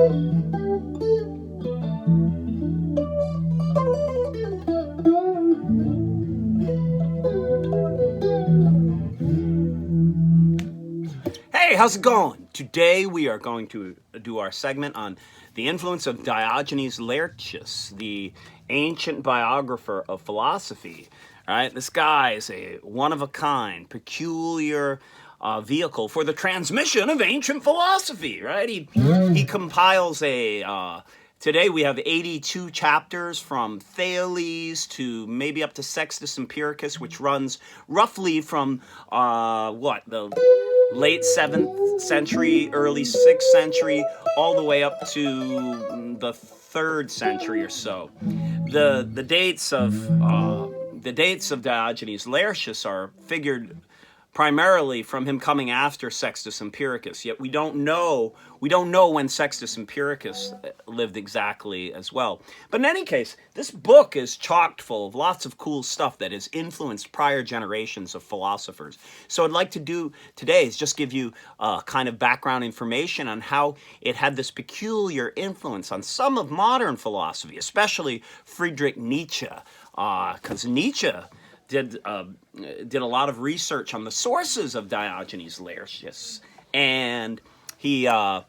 Hey, how's it going? Today we are going to do our segment on the influence of Diogenes Laertius, the ancient biographer of philosophy. All right, this guy is a one-of-a-kind, peculiar vehicle for the transmission of ancient philosophy, right? He compiles today we have 82 chapters from Thales to maybe up to Sextus Empiricus, which runs roughly from, the late 7th century, early 6th century, all the way up to the 3rd century or so. The dates of Diogenes Laertius are figured primarily from him coming after Sextus Empiricus. Yet we don't know when Sextus Empiricus lived exactly as well. But in any case, this book is chock full of lots of cool stuff that has influenced prior generations of philosophers. So what I'd like to do today is just give you kind of background information on how it had this peculiar influence on some of modern philosophy, especially Friedrich Nietzsche, because Nietzsche did a lot of research on the sources of Diogenes Laertius, and he at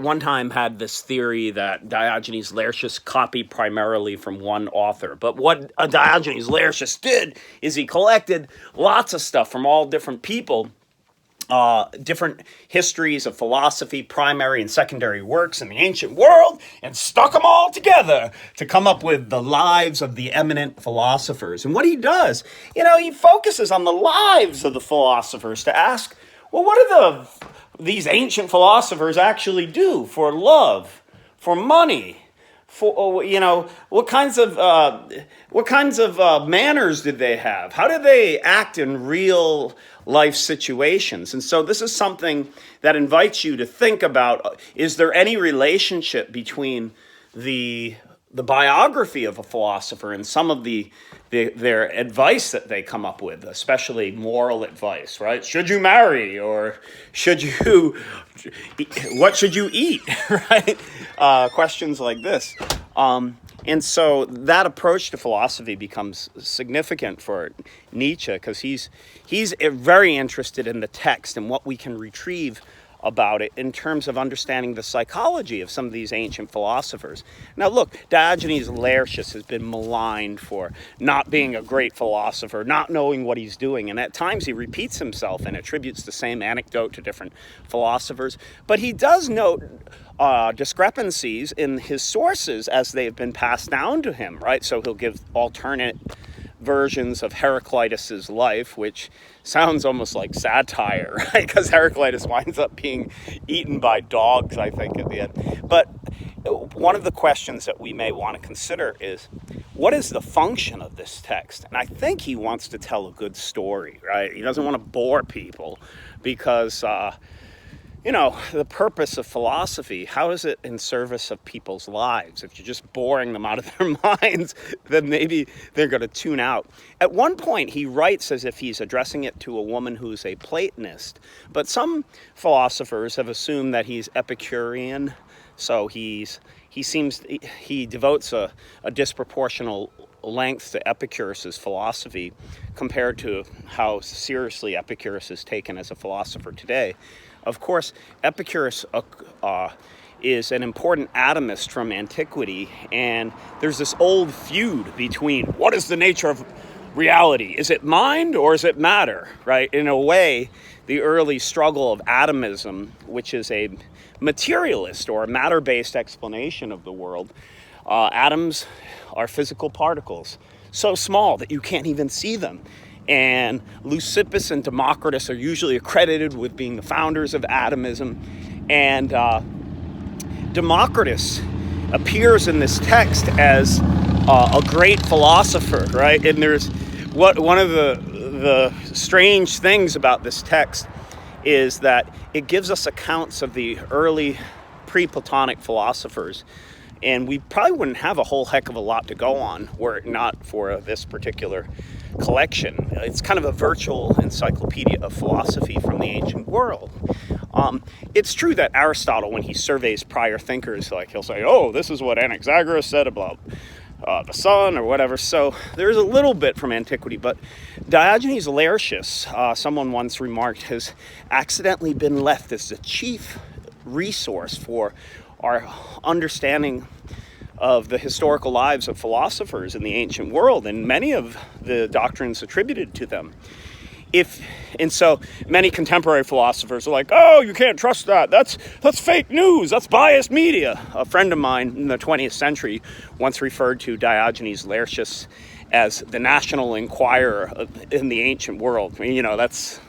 one time had this theory that Diogenes Laertius copied primarily from one author. But what Diogenes Laertius did is he collected lots of stuff from all different people, different histories of philosophy, primary and secondary works in the ancient world, and stuck them all together to come up with the lives of the eminent philosophers. And what he does, he focuses on the lives of the philosophers to ask, well, what do these ancient philosophers actually do for love, for money, for what kinds of manners did they have? How did they act in real life situations? And so this is something that invites you to think about, is there any relationship between the biography of a philosopher and some of their advice that they come up with, especially moral advice, right? Should you marry, or what should you eat, right? Questions like this. And so that approach to philosophy becomes significant for Nietzsche, because he's very interested in the text and what we can retrieve about it in terms of understanding the psychology of some of these ancient philosophers. Now look, Diogenes Laertius has been maligned for not being a great philosopher, not knowing what he's doing, and at times he repeats himself and attributes the same anecdote to different philosophers. But he does note discrepancies in his sources as they've been passed down to him, right? So he'll give alternate versions of Heraclitus's life, which sounds almost like satire, right? Because Heraclitus winds up being eaten by dogs, I think, at the end. But one of the questions that we may want to consider is, what is the function of this text? And I think he wants to tell a good story, right? He doesn't want to bore people because the purpose of philosophy, how is it in service of people's lives? If you're just boring them out of their minds, then maybe they're going to tune out. At one point, he writes as if he's addressing it to a woman who's a Platonist. But some philosophers have assumed that he's Epicurean, so he devotes a disproportional length to Epicurus's philosophy compared to how seriously Epicurus is taken as a philosopher today. Of course, Epicurus is an important atomist from antiquity, and there's this old feud between what is the nature of reality? Is it mind or is it matter, right? In a way, the early struggle of atomism, which is a materialist or a matter-based explanation of the world, atoms are physical particles, so small that you can't even see them. And Leucippus and Democritus are usually accredited with being the founders of atomism. And Democritus appears in this text as a great philosopher, right? And there's one of the strange things about this text is that it gives us accounts of the early pre-Platonic philosophers. And we probably wouldn't have a whole heck of a lot to go on were it not for this particular collection. It's kind of a virtual encyclopedia of philosophy from the ancient world. It's true that Aristotle, when he surveys prior thinkers, like he'll say, oh, this is what Anaxagoras said about the sun or whatever. So there's a little bit from antiquity, but Diogenes Laertius, someone once remarked, has accidentally been left as the chief resource for our understanding of the historical lives of philosophers in the ancient world and many of the doctrines attributed to them. And so many contemporary philosophers are like, oh, you can't trust that. That's fake news. That's biased media. A friend of mine in the 20th century once referred to Diogenes Laertius as the National Enquirer in the ancient world. It's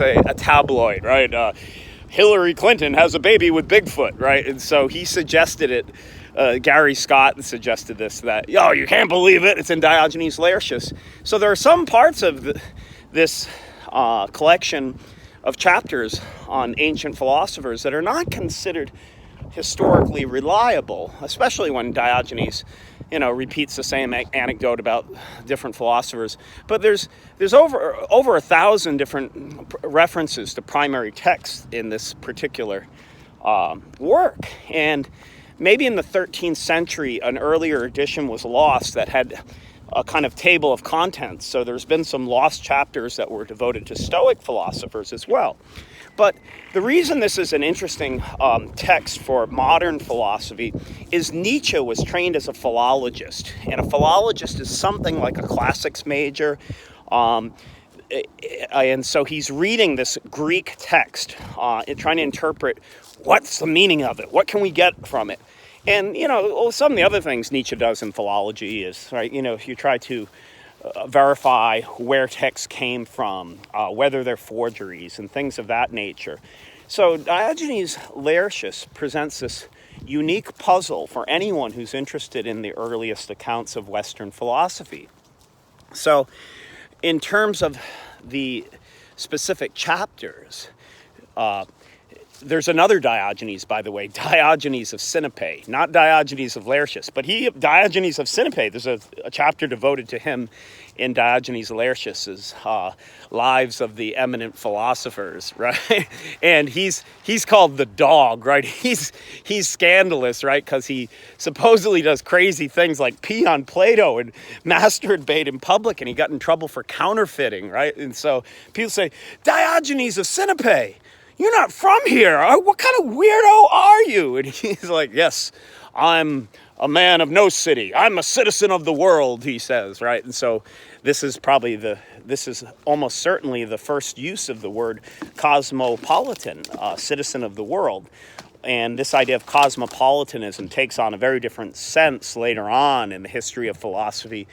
a tabloid, right? Hillary Clinton has a baby with Bigfoot, right? And so he suggested it. Gary Scott suggested that, you can't believe it, it's in Diogenes Laertius. So there are some parts of this collection of chapters on ancient philosophers that are not considered historically reliable, especially when Diogenes, repeats the same anecdote about different philosophers. But there's over 1,000 different references to primary texts in this particular work. And maybe in the 13th century, an earlier edition was lost that had a kind of table of contents. So there's been some lost chapters that were devoted to Stoic philosophers as well. But the reason this is an interesting text for modern philosophy is Nietzsche was trained as a philologist. And a philologist is something like a classics major. And so he's reading this Greek text and trying to interpret what's the meaning of it? What can we get from it? And, some of the other things Nietzsche does in philology is, right, you try to verify where texts came from, whether they're forgeries and things of that nature. So Diogenes Laertius presents this unique puzzle for anyone who's interested in the earliest accounts of Western philosophy. So in terms of the specific chapters, there's another Diogenes, by the way, Diogenes of Sinope, not Diogenes of Laertius, but Diogenes of Sinope. There's a chapter devoted to him in Diogenes Laertius's Lives of the Eminent Philosophers, right? And he's called the dog, right? He's scandalous, right? Because he supposedly does crazy things like pee on Plato and masturbate in public, and he got in trouble for counterfeiting, right? And so people say, Diogenes of Sinope, you're not from here. What kind of weirdo are you? And he's like, yes, I'm a man of no city. I'm a citizen of the world, he says, right? And so this is almost certainly the first use of the word cosmopolitan, citizen of the world. And this idea of cosmopolitanism takes on a very different sense later on in the history of philosophy.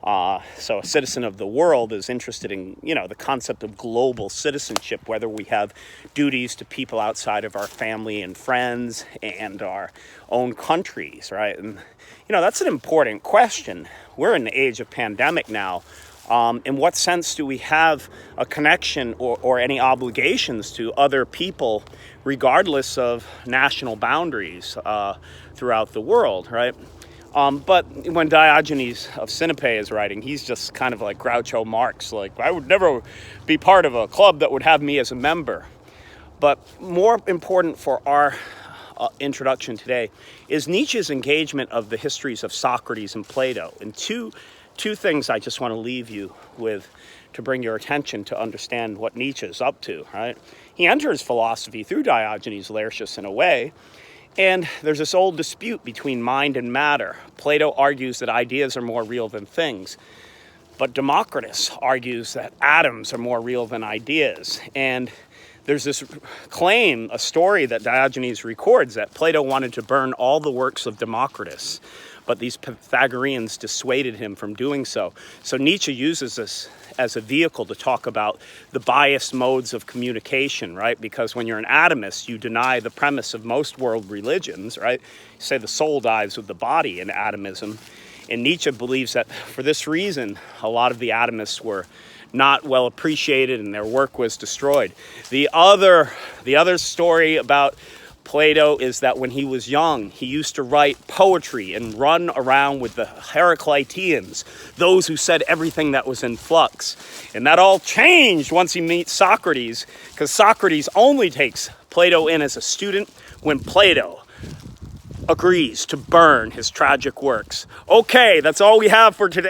So a citizen of the world is interested in, the concept of global citizenship, whether we have duties to people outside of our family and friends and our own countries, right? And, that's an important question. We're in the age of pandemic now. In what sense do we have a connection or any obligations to other people, regardless of national boundaries throughout the world, right? But when Diogenes of Sinope is writing, he's just kind of like Groucho Marx, like, I would never be part of a club that would have me as a member. But more important for our introduction today is Nietzsche's engagement of the histories of Socrates and Plato. And two things I just want to leave you with to bring your attention to understand what Nietzsche is up to, right? He enters philosophy through Diogenes Laertius in a way. And there's this old dispute between mind and matter. Plato argues that ideas are more real than things. But Democritus argues that atoms are more real than ideas. And there's this claim, a story that Diogenes records, that Plato wanted to burn all the works of Democritus. But these Pythagoreans dissuaded him from doing so. So Nietzsche uses this as a vehicle to talk about the biased modes of communication, right? Because when you're an atomist, you deny the premise of most world religions, right? You say the soul dies with the body in atomism. And Nietzsche believes that for this reason, a lot of the atomists were not well appreciated and their work was destroyed. The other story about Plato is that when he was young, he used to write poetry and run around with the Heracliteans, those who said everything that was in flux. And that all changed once he meets Socrates, because Socrates only takes Plato in as a student when Plato agrees to burn his tragic works. Okay, that's all we have for today.